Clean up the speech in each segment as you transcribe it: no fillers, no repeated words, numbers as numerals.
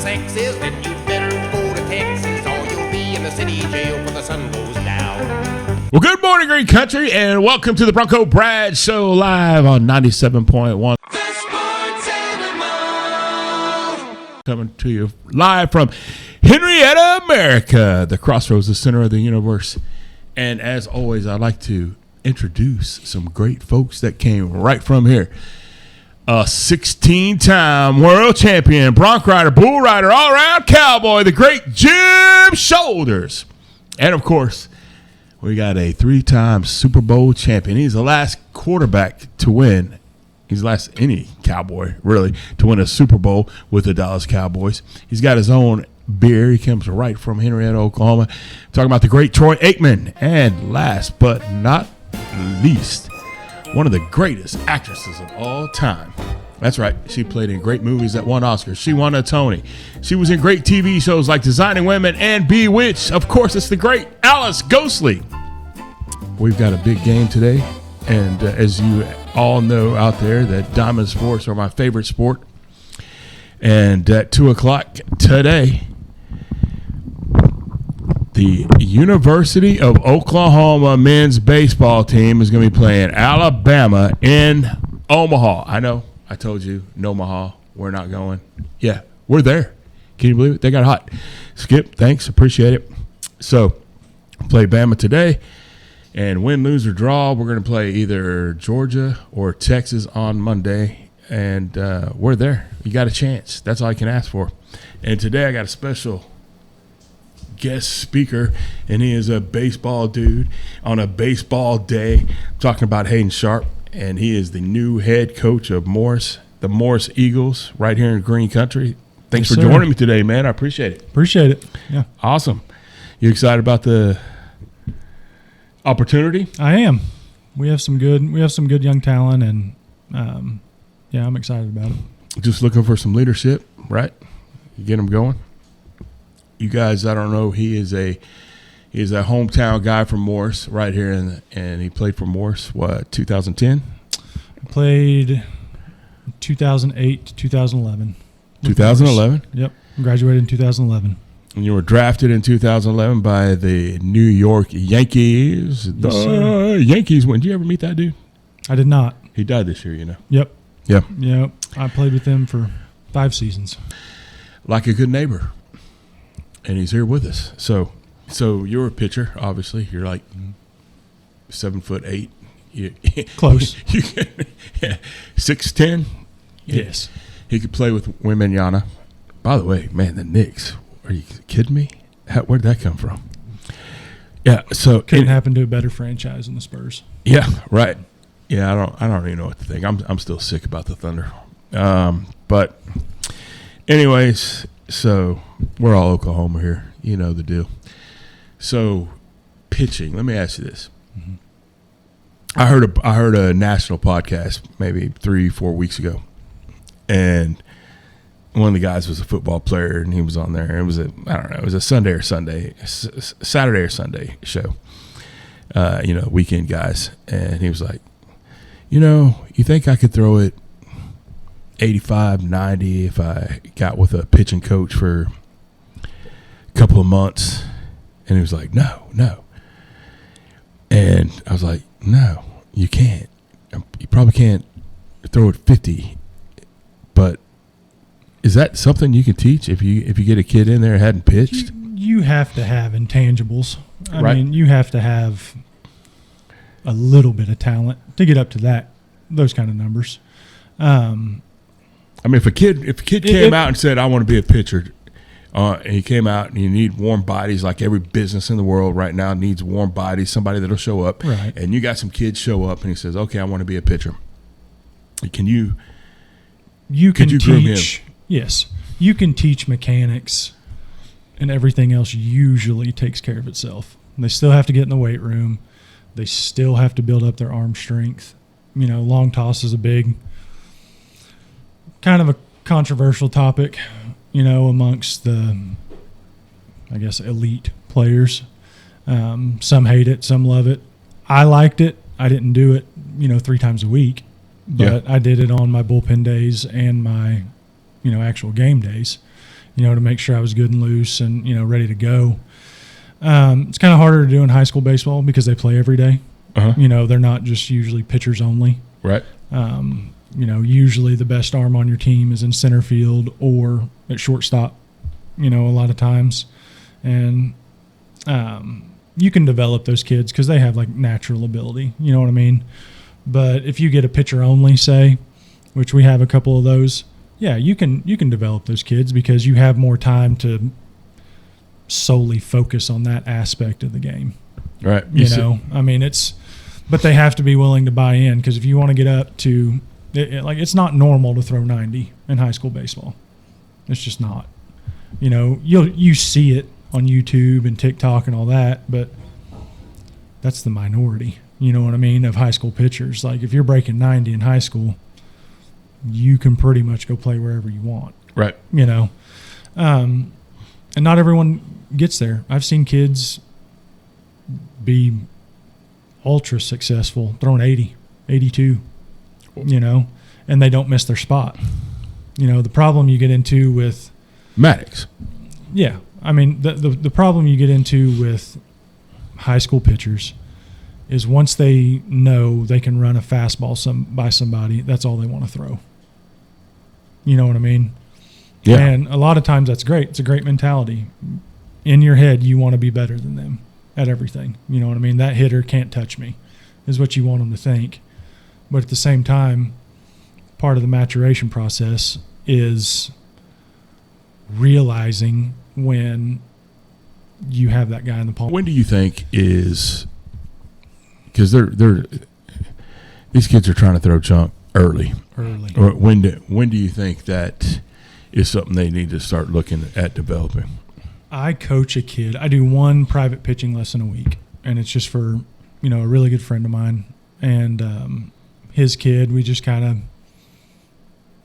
sex is, then you better go to Texas, or you'll be in the city jail when the sun goes down. Well, good morning, Green Country, and welcome to the Bronco Brad Show live on 97.1. Coming to you live from Henryetta, America, the Crossroads, the center of the universe. And as always, I'd like to introduce some great folks that came right from here. A 16-time world champion, bronc rider, bull rider, all-around cowboy, the great Jim Shoulders. And, of course, we got a 3-time Super Bowl champion. He's the last quarterback to win. He's the last any cowboy, really, to win a Super Bowl with the Dallas Cowboys. He's got his own beer. He comes right from Henryetta, Oklahoma. Talking about the great Troy Aikman. And last but not least, one of the greatest actresses of all time. That's right. She played in great movies that won Oscars. She won a Tony. She was in great TV shows like Designing Women and Bewitched. Of course, it's the great Alice Ghostley. We've got a big game today. And as you all know out there, that diamond sports are my favorite sport. And at 2 o'clock today, the University of Oklahoma men's baseball team is going to be playing Alabama in Omaha. I know. I told you, no Omaha. We're not going. Yeah, we're there. Can you believe it? They got hot. Skip, thanks. Appreciate it. So, play Bama today. And win, lose, or draw, we're going to play either Georgia or Texas on Monday. And we're there. You got a chance. That's all I can ask for. And today I got a special guest speaker, and he is a baseball dude on a baseball day. I'm talking about Hayden Sharp, and he is the new head coach of the Morris Eagles right here in Green Country. Thanks for joining me today, man. I appreciate it. Appreciate it. Yeah. Awesome. You excited about the opportunity? I am. We have some good young talent, and yeah, I'm excited about it. Just looking for some leadership, right? You get them going. You guys, I don't know. He's a hometown guy from Morris, right here, and he played for Morris. What, 2010? I played 2008 to 2011. 2011. Yep, graduated in 2011. And you were drafted in 2011 by the New York Yankees. Yes, Yankees. Did you ever meet that dude? I did not. He died this year, you know. Yep. Yeah. Yep. I played with them for 5 seasons. Like a good neighbor. And he's here with us. So you're a pitcher, obviously. You're like 7'8". Close. Yeah. 6'10". Yes. He could play with Wembanyama. By the way, man, the Knicks. Are you kidding me? Where'd that come from? Yeah. So couldn't happen to a better franchise than the Spurs. Yeah. Right. Yeah. I don't even know what to think. I'm still sick about the Thunder. But anyways. So we're all Oklahoma here. You know the deal. So pitching. Let me ask you this. Mm-hmm. I heard a national podcast maybe 3-4 weeks ago, and one of the guys was a football player, and he was on there. It was a Saturday or Sunday show. Weekend guys, and he was like, you think I could throw it 85, 90 if I got with a pitching coach for a couple of months? And he was like, no. And I was like, no, you can't. You probably can't throw it 50. But is that something you can teach if you get a kid in there who hadn't pitched? You have to have intangibles. I Right. mean, you have to have a little bit of talent to get up to those kind of numbers. I mean, if a kid came out and said, I want to be a pitcher, and he came out and you need warm bodies, like every business in the world right now needs warm bodies, somebody that'll show up. Right. And you got some kids show up and he says, okay, I want to be a pitcher. Could you groom him? Yes. You can teach mechanics, and everything else usually takes care of itself. They still have to get in the weight room. They still have to build up their arm strength. Long toss is a big kind of a controversial topic, amongst the, I guess, elite players. Some hate it, some love it. I liked it. I didn't do it, 3 times a week, but I did it on my bullpen days and my, actual game days. to make sure I was good and loose and, ready to go. It's kind of harder to do in high school baseball because they play every day. Uh-huh. They're not just usually pitchers only. Right. Usually the best arm on your team is in center field or at shortstop, a lot of times. And you can develop those kids because they have like natural ability, you know what I mean? But if you get a pitcher only, say, which we have a couple of those, yeah, you can develop those kids because you have more time to solely focus on that aspect of the game. Right. But they have to be willing to buy in because if you want to get up to it's not normal to throw 90 in high school baseball. It's just not. You see it on YouTube and TikTok and all that, but that's the minority. You know what I mean? Of high school pitchers. Like if you're breaking 90 in high school, you can pretty much go play wherever you want. Right. And not everyone gets there. I've seen kids be ultra successful throwing 80, 82, and they don't miss their spot. The problem you get into with Maddox. Yeah. I mean, the problem you get into with high school pitchers is once they know they can run a fastball by somebody, that's all they want to throw. You know what I mean? Yeah. And a lot of times that's great. It's a great mentality. In your head, you want to be better than them at everything. You know what I mean? That hitter can't touch me is what you want them to think. But at the same time, part of the maturation process is realizing when you have that guy in the palm. When do you think is – because these kids are trying to throw junk early. Or when do you think that is something they need to start looking at developing? I coach a kid. I do one private pitching lesson a week, and it's just for, a really good friend of mine. And his kid, we just kind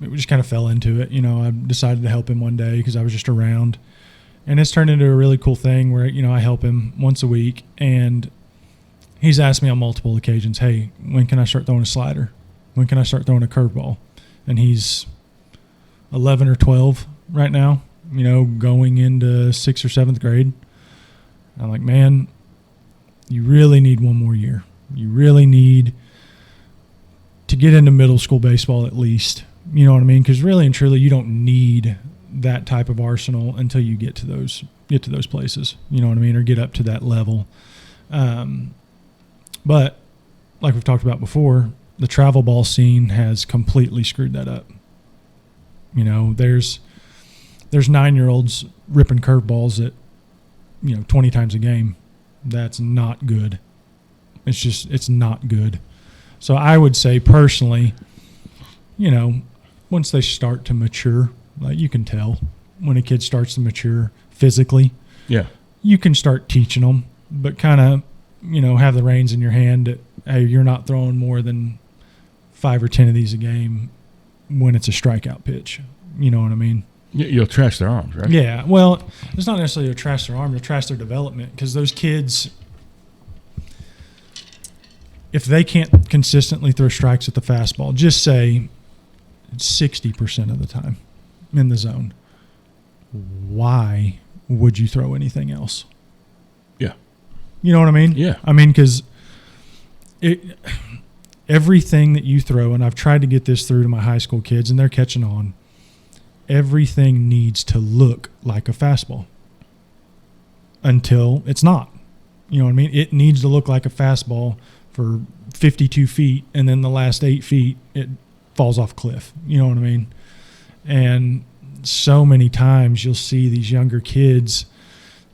of fell into it. I decided to help him one day because I was just around. And it's turned into a really cool thing where, I help him once a week. And he's asked me on multiple occasions, hey, when can I start throwing a slider? When can I start throwing a curveball? And he's 11 or 12 right now, going into 6th or 7th grade. I'm like, man, you really need one more year. You really need to get into middle school baseball at least. You know what I mean? Because really and truly, you don't need that type of arsenal until you get to those places. You know what I mean? Or get up to that level. But like we've talked about before, the travel ball scene has completely screwed that up. There's 9-year-olds ripping curveballs at 20 times a game. That's not good. It's not good. So I would say personally, once they start to mature, like you can tell when a kid starts to mature physically. Yeah. You can start teaching them, but kind of, have the reins in your hand that, hey, you're not throwing more than 5 or 10 of these a game when it's a strikeout pitch. You know what I mean? You'll trash their arms, right? Yeah. Well, it's not necessarily to trash their arm. You'll trash their development because those kids, if they can't consistently throw strikes at the fastball, just say 60% of the time in the zone, why would you throw anything else? Yeah. You know what I mean? Yeah. I mean, because everything that you throw, and I've tried to get this through to my high school kids, and they're catching on, everything needs to look like a fastball until it's not. You know what I mean? It needs to look like a fastball for 52 feet, and then the last 8 feet, it falls off a cliff. You know what I mean? And so many times you'll see these younger kids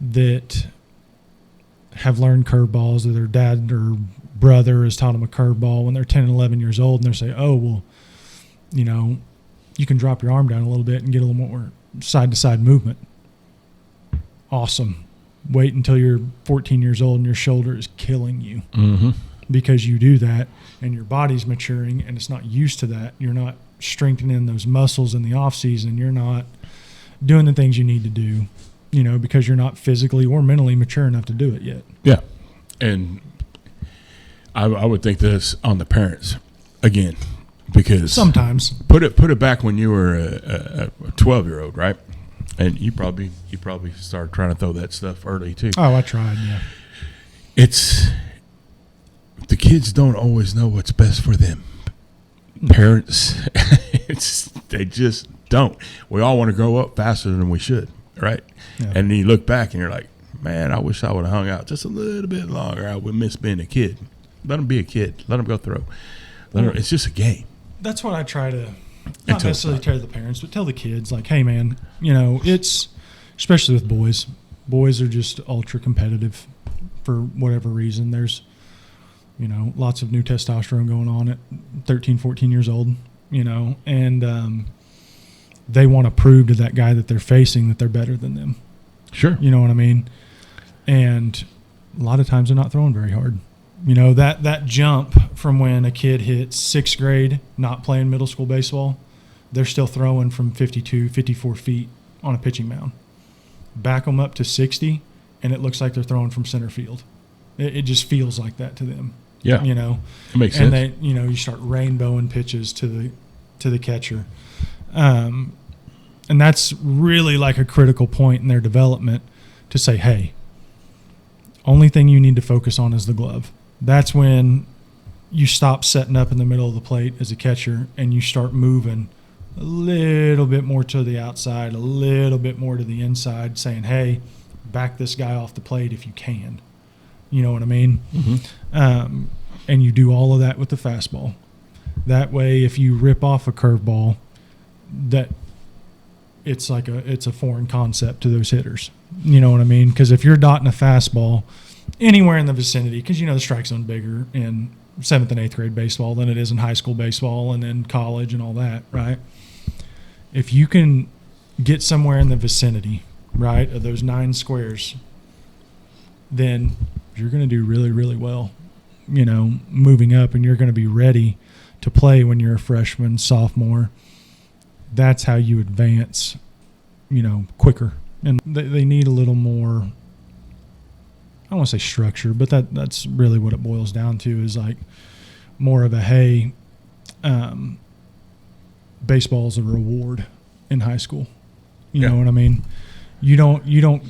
that have learned curveballs, or their dad or brother has taught them a curveball when they're 10 and 11 years old, and they're saying, oh, well, you can drop your arm down a little bit and get a little more side-to-side movement. Awesome. Wait until you're 14 years old and your shoulder is killing you. Mm-hmm. Because you do that and your body's maturing and it's not used to that. You're not strengthening those muscles in the off season. You're not doing the things you need to do, because you're not physically or mentally mature enough to do it yet. Yeah. And I would think this on the parents again, because sometimes put it back when you were a 12-year-old, right? And you probably started trying to throw that stuff early too. Oh, I tried, yeah. It's the kids don't always know what's best for them. Parents, they just don't. We all want to grow up faster than we should, right? Yeah. And then you look back and you're like, man, I wish I would have hung out just a little bit longer. I would miss being a kid. Let them be a kid. Let them go throw. It's just a game. That's what I try to, not necessarily tell the parents, but tell the kids, like, hey, man, you know, it's, especially with boys. Boys are just ultra competitive for whatever reason. There's, you know, lots of new testosterone going on at 13, 14 years old, you know, and they want to prove to that guy that they're facing that they're better than them. Sure. You know what I mean? And a lot of times they're not throwing very hard. You know, that jump from when a kid hits sixth grade, not playing middle school baseball, they're still throwing from 52, 54 feet on a pitching mound. Back them up to 60, and it looks like they're throwing from center field. It just feels like that to them. Yeah. You know? It makes sense. And you know, you start rainbowing pitches to the catcher. And that's really like a critical point in their development to say, hey, only thing you need to focus on is the glove. That's when you stop setting up in the middle of the plate as a catcher and you start moving a little bit more to the outside, a little bit more to the inside, saying, hey, back this guy off the plate if you can. You know what I mean? Mm-hmm. And you do all of that with the fastball. That way, if you rip off a curveball, that it's a foreign concept to those hitters. You know what I mean? Because if you're dotting a fastball anywhere in the vicinity, because you know the strike zone bigger in 7th and 8th grade baseball than it is in high school baseball and then college and all that, right? If you can get somewhere in the vicinity, right, of those 9 squares, then you're going to do really, really well, you know, moving up, and you're going to be ready to play when you're a freshman, sophomore. That's how you advance, you know, quicker. And they need a little more, I don't want to say structure, but that's really what it boils down to, is like more of a, hey, baseball is a reward in high school. You know what I mean? You don't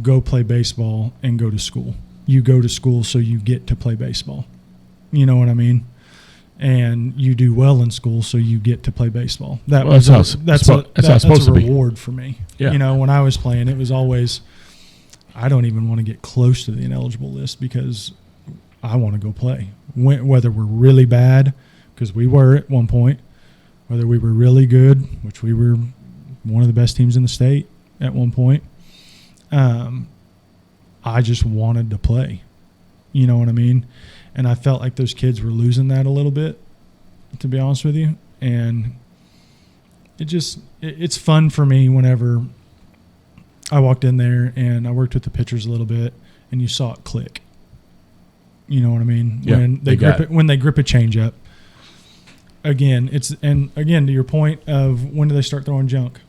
go play baseball and go to school. You go to school so you get to play baseball. You know what I mean? And you do well in school so you get to play baseball. That's a reward for me. Yeah. You know, when I was playing, it was always, I don't even want to get close to the ineligible list because I want to go play. Whether we're really bad, because we were at one point, whether we were really good, which we were one of the best teams in the state at one point, I just wanted to play. You know what I mean? And I felt like those kids were losing that a little bit, to be honest with you. And it's fun for me whenever I walked in there and I worked with the pitchers a little bit and you saw it click. You know what I mean? Yeah, when they grip a changeup. Again, to your point of when do they start throwing junk?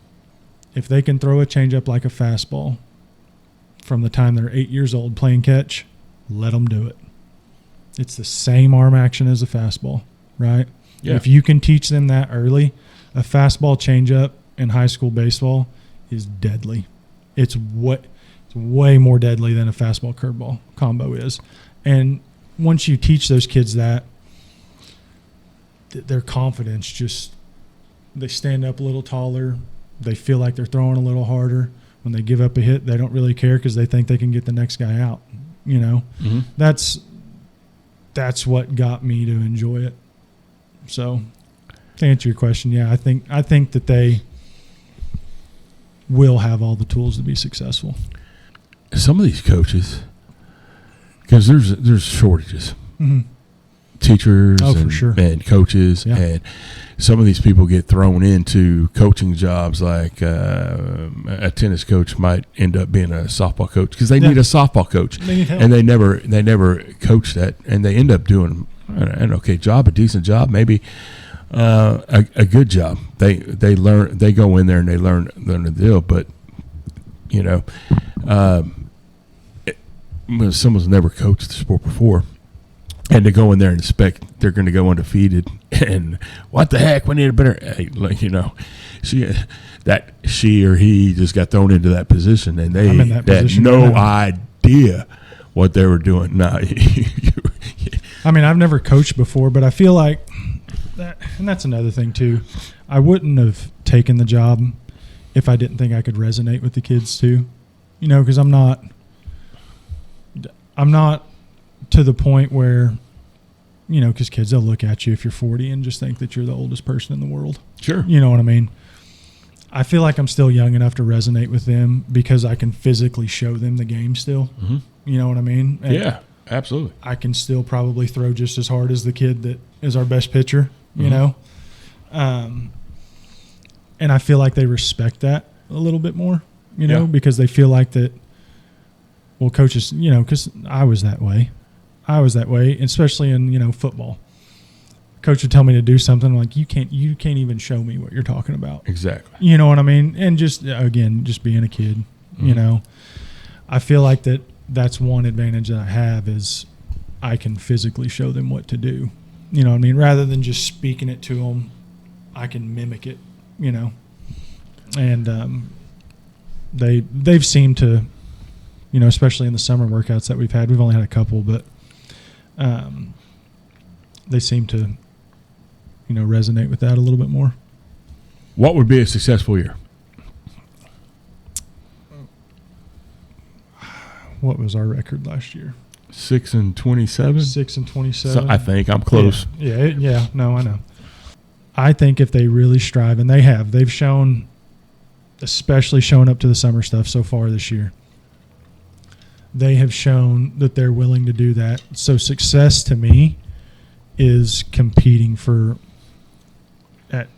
If they can throw a changeup like a fastball from the time they're 8 years old playing catch, let them do it. It's the same arm action as a fastball, right? Yeah. If you can teach them that early, a fastball changeup in high school baseball is deadly. It's way more deadly than a fastball curveball combo is. And once you teach those kids that, their confidence just, they stand up a little taller. They feel like they're throwing a little harder. When they give up a hit, they don't really care because they think they can get the next guy out. You know, mm-hmm. That's what got me to enjoy it. So, to answer your question, yeah, I think that they will have all the tools to be successful. Some of these coaches, because there's shortages, mm-hmm. teachers and coaches, yeah. And some of these people get thrown into coaching jobs like a tennis coach might end up being a softball coach because they need a softball coach. They need help. And they never coach that, and they end up doing an okay job, a decent job, maybe a good job. They go in there and they learn the deal. But you know, someone's never coached the sport before, And to go in there and expect they're going to go undefeated, and what the heck, we need a better, she or he just got thrown into that position, and they had no idea what they were doing. No, I mean, I've never coached before, but I feel like that, and that's another thing too. I wouldn't have taken the job if I didn't think I could resonate with the kids too, because I'm not to the point where, because kids, they'll look at you if you're 40 and just think that you're the oldest person in the world. Sure. You know what I mean? I feel like I'm still young enough to resonate with them because I can physically show them the game still. Mm-hmm. You know what I mean? And yeah, absolutely. I can still probably throw just as hard as the kid that is our best pitcher, and I feel like they respect that a little bit more, because they feel like that, well, coaches, because I was that way, especially in, football. Coach would tell me to do something, I'm like, you can't even show me what you're talking about. Exactly. You know what I mean? And just being a kid, I feel like that's one advantage that I have is I can physically show them what to do. You know what I mean? Rather than just speaking it to them, I can mimic it, and they've seemed to, especially in the summer workouts that we've had. We've only had a couple, but they seem to, resonate with that a little bit more. What would be a successful year? What was our record last year? 6-27. 6-27. So I think I'm close. Yeah. No, I know. I think if they really strive, and they've shown, especially showing up to the summer stuff so far this year, they have shown that they're willing to do that. So success to me is competing for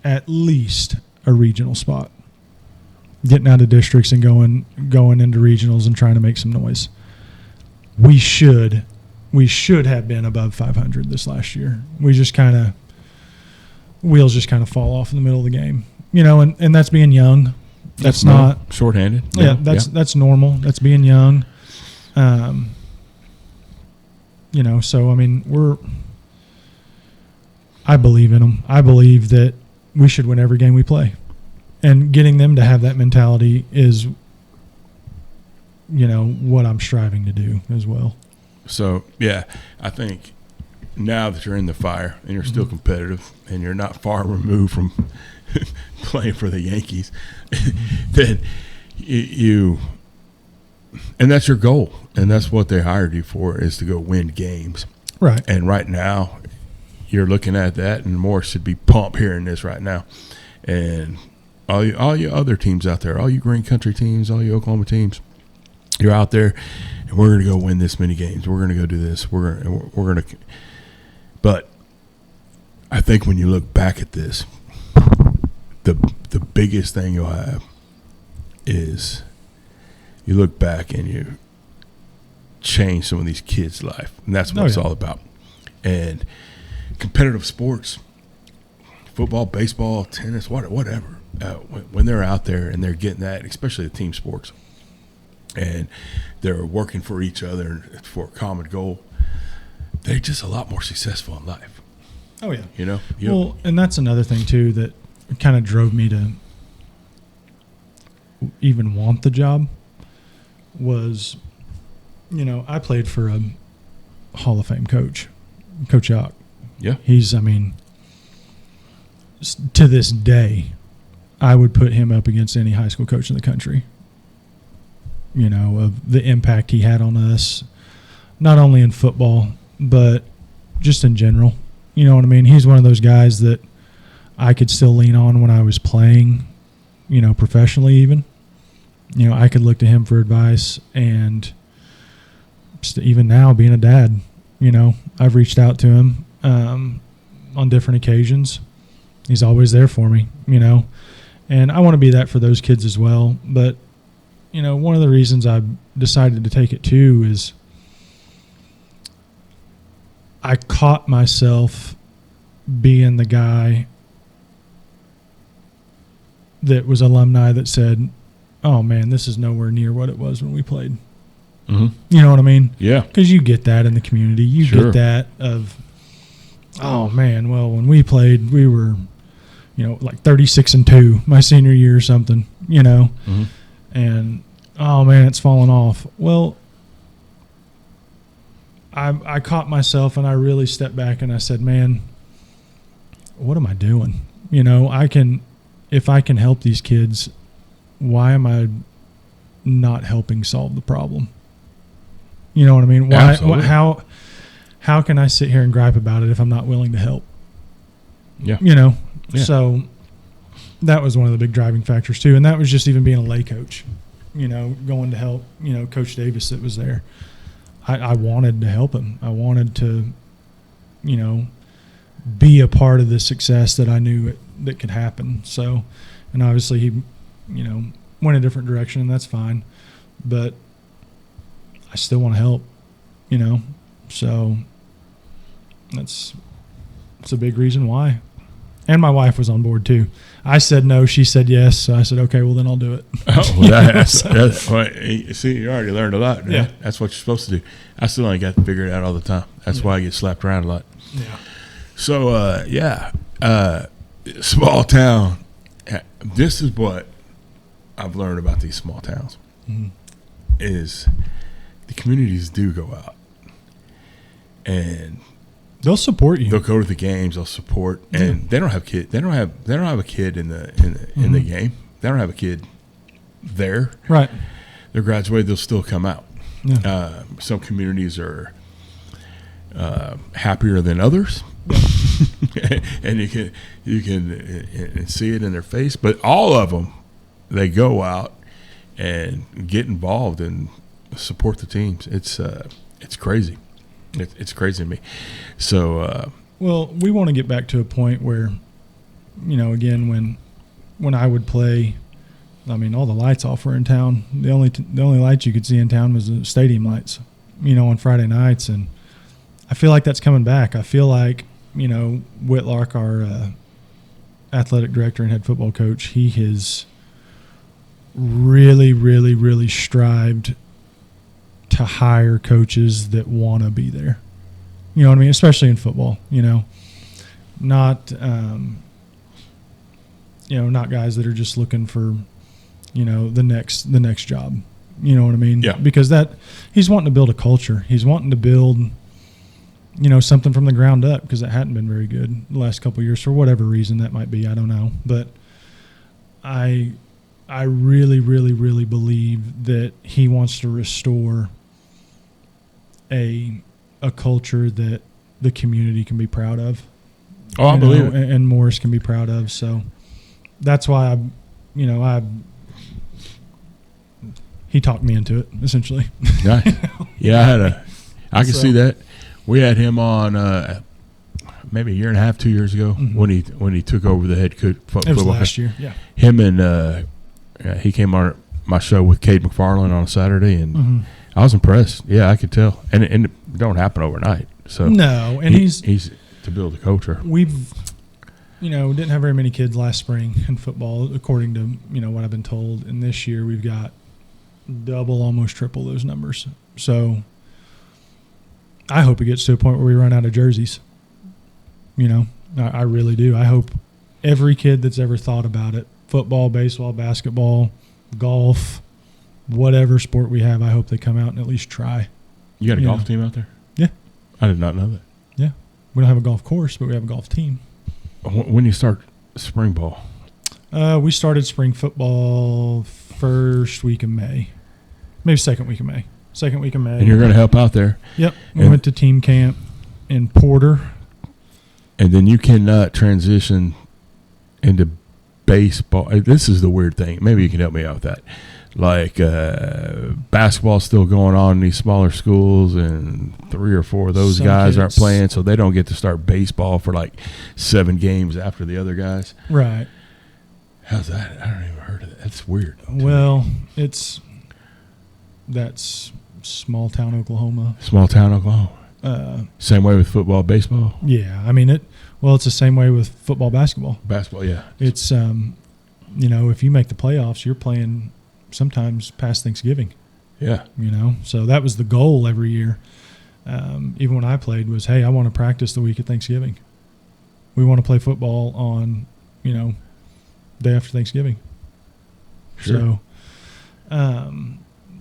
at least a regional spot, getting out of districts and going into regionals and trying to make some noise. We should have been above 500 this last year. Wheels just kind of fall off in the middle of the game, and that's being young. That's not shorthanded. Yeah, that's normal. That's being young. So I mean, I believe in them. I believe that we should win every game we play, and getting them to have that mentality is, what I'm striving to do as well. So yeah, I think now that you're in the fire and you're still competitive and you're not far removed from playing for the Yankees, then you and that's your goal, and that's what they hired you for, is to go win games. Right. And right now, you're looking at that, and more should be pumped hearing this right now. And all you other teams out there, all you Green Country teams, all you Oklahoma teams, you're out there, and we're going to go win this many games. We're going to go do this. We're going to. But I think when you look back at this, the biggest thing you'll have is you look back and you change some of these kids' life, and that's what it's all about. And competitive sports, football, baseball, tennis, whatever, when they're out there and they're getting that, especially the team sports, and they're working for each other for a common goal, they're just a lot more successful in life. Oh, yeah. Well, and that's another thing, too, that kind of drove me to even want the job was, I played for a Hall of Fame coach, Coach York. Yeah. He's, to this day, I would put him up against any high school coach in the country, of the impact he had on us, not only in football, but just in general. You know what I mean? He's one of those guys that I could still lean on when I was playing, professionally even. I could look to him for advice, and even now being a dad, I've reached out to him on different occasions. He's always there for me, and I want to be that for those kids as well. But, one of the reasons I decided to take it too is I caught myself being the guy that was alumni that said, oh, man, this is nowhere near what it was when we played. You know what I mean? Yeah. Because you get that in the community. You Sure. get that of, oh man, well, when we played, we were, like 36-2 my senior year or something, and oh man, it's fallen off. Well, I caught myself and I really stepped back and I said, man, what am I doing? If I can help these kids, why am I not helping solve the problem? You know what I mean? How can I sit here and gripe about it if I'm not willing to help? Yeah. Yeah. So that was one of the big driving factors too. And that was just even being a lay coach, going to help, Coach Davis that was there. I wanted to help him. I wanted to, be a part of the success that I knew that could happen. So, and obviously he, went a different direction, and that's fine. But I still want to help, So it's a big reason why. And my wife was on board too. I said no, she said yes. So I said, okay, well then I'll do it. Oh, well, see, you already learned a lot. Yeah. That's what you're supposed to do. I still ain't got to figure it out all the time. That's why I get slapped around a lot. Yeah. So, small town. This is what I've learned about these small towns is the communities do go out and they'll support you. they'll go to the games. They'll support, and they don't have kid. They don't have a kid in the game. They don't have a kid there. Right. They're graduated. They'll still come out. Yeah. Some communities are happier than others, and you can see it in their face. But all of them, they go out and get involved and support the teams. It's crazy. It's crazy to me. So, well, we want to get back to a point where, again, when I would play, I mean, all the lights off were in town. The only lights you could see in town was the stadium lights, on Friday nights. And I feel like that's coming back. I feel like, Whitlock, our athletic director and head football coach, he has really, really, really strived to hire coaches that want to be there. You know what I mean? Especially in football, not, not guys that are just looking for, the next job. You know what I mean? Yeah. Because he's wanting to build a culture. He's wanting to build, something from the ground up, because it hadn't been very good the last couple of years for whatever reason that might be. I don't know. But I really, really, really believe that he wants to restore a culture that the community can be proud of. oh, I believe it. And Morris can be proud of. So that's why he talked me into it, essentially. Yeah, I can see that. We had him on maybe a year and a half, 2 years ago when he took over the head coach. It was last year. Yeah. Him and he came on my show with Cade McFarland on a Saturday, and I was impressed. Yeah, I could tell, and it don't happen overnight. So no, and he's to build a culture. We've didn't have very many kids last spring in football, according to what I've been told. And this year we've got double, almost triple those numbers. So I hope it gets to a point where we run out of jerseys. I really do. I hope every kid that's ever thought about it, football, baseball, basketball, golf, whatever sport we have, I hope they come out and at least try. You got a golf team out there? Yeah. I did not know that. Yeah. We don't have a golf course, but we have a golf team. When you start spring ball? We started spring football first week of May. Maybe second week of May. And you're going to help out there? Yep. We went to team camp in Porter. And then you cannot transition into baseball. This is the weird thing. Maybe you can help me out with that. Like basketball's still going on in these smaller schools, and 3 or 4 of those guys aren't playing, so they don't get to start baseball for like 7 games after the other guys. Right. How's that? I don't even heard of that. That's weird. Well, that's small town Oklahoma. Small town Oklahoma. Same way with football, baseball. Yeah, I mean it's the same way with football, basketball. Basketball, yeah. It's if you make the playoffs, you're playing sometimes past Thanksgiving. Yeah. You know, so that was the goal every year. Even when I played was, hey, I want to practice the week of Thanksgiving. We want to play football on, day after Thanksgiving. Sure. So,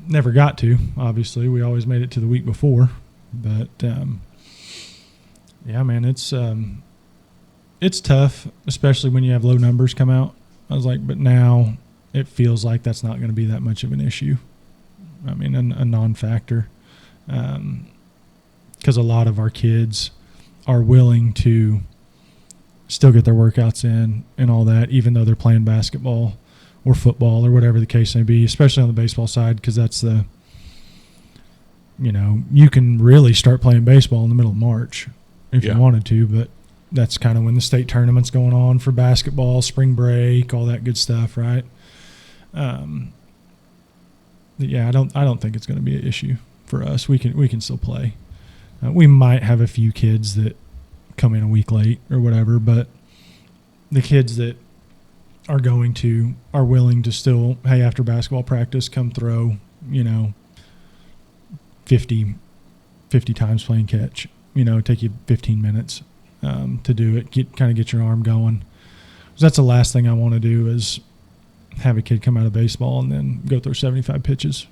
never got to, obviously. We always made it to the week before. But, yeah, man, it's tough, especially when you have low numbers come out. I was like, but now it feels like that's not going to be that much of an issue. I mean, a non-factor. Because a lot of our kids are willing to still get their workouts in and all that, even though they're playing basketball or football or whatever the case may be, especially on the baseball side, because that's you can really start playing baseball in the middle of March if you wanted to, but that's kind of when the state tournament's going on for basketball, spring break, all that good stuff, right? Yeah, I don't think it's going to be an issue for us. We can still play. We might have a few kids that come in a week late or whatever, but the kids that are willing to still, hey, after basketball practice, come throw, 50 times playing catch. Take you 15 minutes to do it. Get your arm going. That's the last thing I want to do is have a kid come out of baseball and then go throw 75 pitches,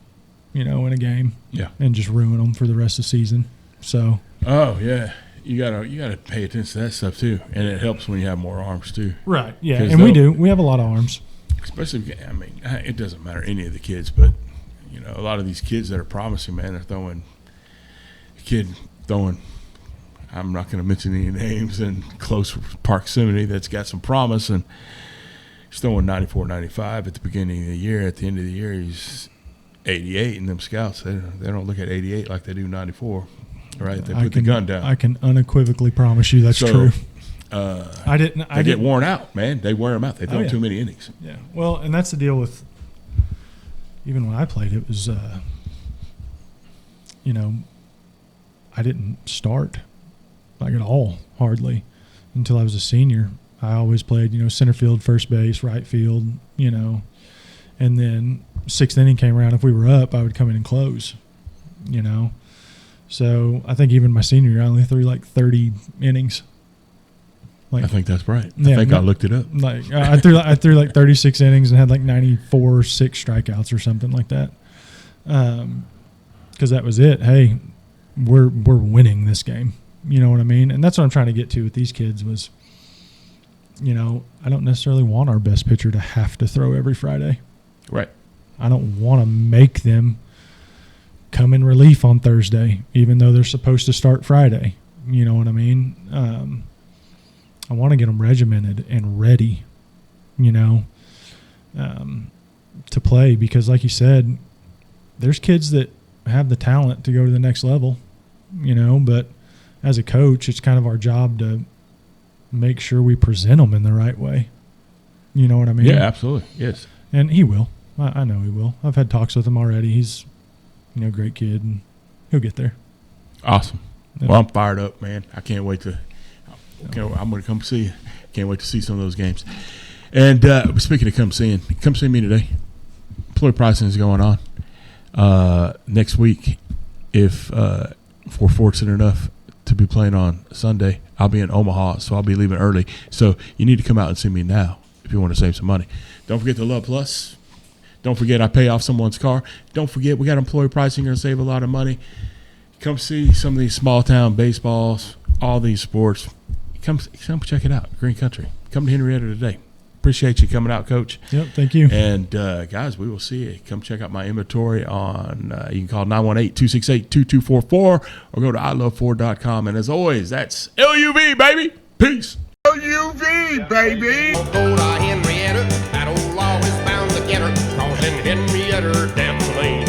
in a game. Yeah. And just ruin them for the rest of the season. So. Oh yeah, you gotta pay attention to that stuff too, and it helps when you have more arms too. Right. Yeah, and we do. We have a lot of arms. Especially, it doesn't matter any of the kids, but a lot of these kids that are promising, man, they're throwing. I'm not going to mention any names in close proximity that's got some promise, and he's throwing 94, 95 at the beginning of the year. At the end of the year, he's 88, and them scouts they don't look at 88 like they do 94. Right, they put the gun down. I can unequivocally promise you that's true. They get worn out, man. They wear them out. They throw too many innings. Yeah. Well, and that's the deal with. Even when I played, it was, I didn't start like at all, hardly, until I was a senior. I always played, center field, first base, right field, and then sixth inning came around. If we were up, I would come in and close, So I think even my senior year, I only threw like 30 innings. I think that's right. I looked it up. Like I threw like 36 innings and had like 94 6 strikeouts or something like that. Because that was it. Hey, we're winning this game. You know what I mean? And that's what I'm trying to get to with these kids was, I don't necessarily want our best pitcher to have to throw every Friday. Right. I don't want to make them come in relief on Thursday, even though they're supposed to start Friday. You know what I mean? I want to get them regimented and ready, to play because, like you said, there's kids that have the talent to go to the next level, but as a coach, it's kind of our job to make sure we present them in the right way. You know what I mean? Yeah, absolutely. Yes. And he will. I know he will. I've had talks with him already. He's, great kid, and he'll get there. Awesome. Yeah. Well, I'm fired up, man. I can't wait to I'm going to come see you. Can't wait to see some of those games. And speaking of come see me today. Employee pricing is going on. Next week, if we're fortunate enough to be playing on Sunday, I'll be in Omaha, so I'll be leaving early. So you need to come out and see me now if you want to save some money. Don't forget the Love Plus. Don't forget I pay off someone's car. Don't forget we got employee pricing. Going to save a lot of money. Come see some of these small town baseballs, all these sports. Come check it out. Green Country. Come to Henryetta today. Appreciate you coming out, Coach. Yep, thank you. And, guys, we will see you. Come check out my inventory on, you can call 918-268-2244 or go to iloveford.com. And as always, that's LUV, baby. Peace. LUV, baby. Don't go to Henryetta. That old law is bound to get her. 'Cause in Henryetta, damn the lane.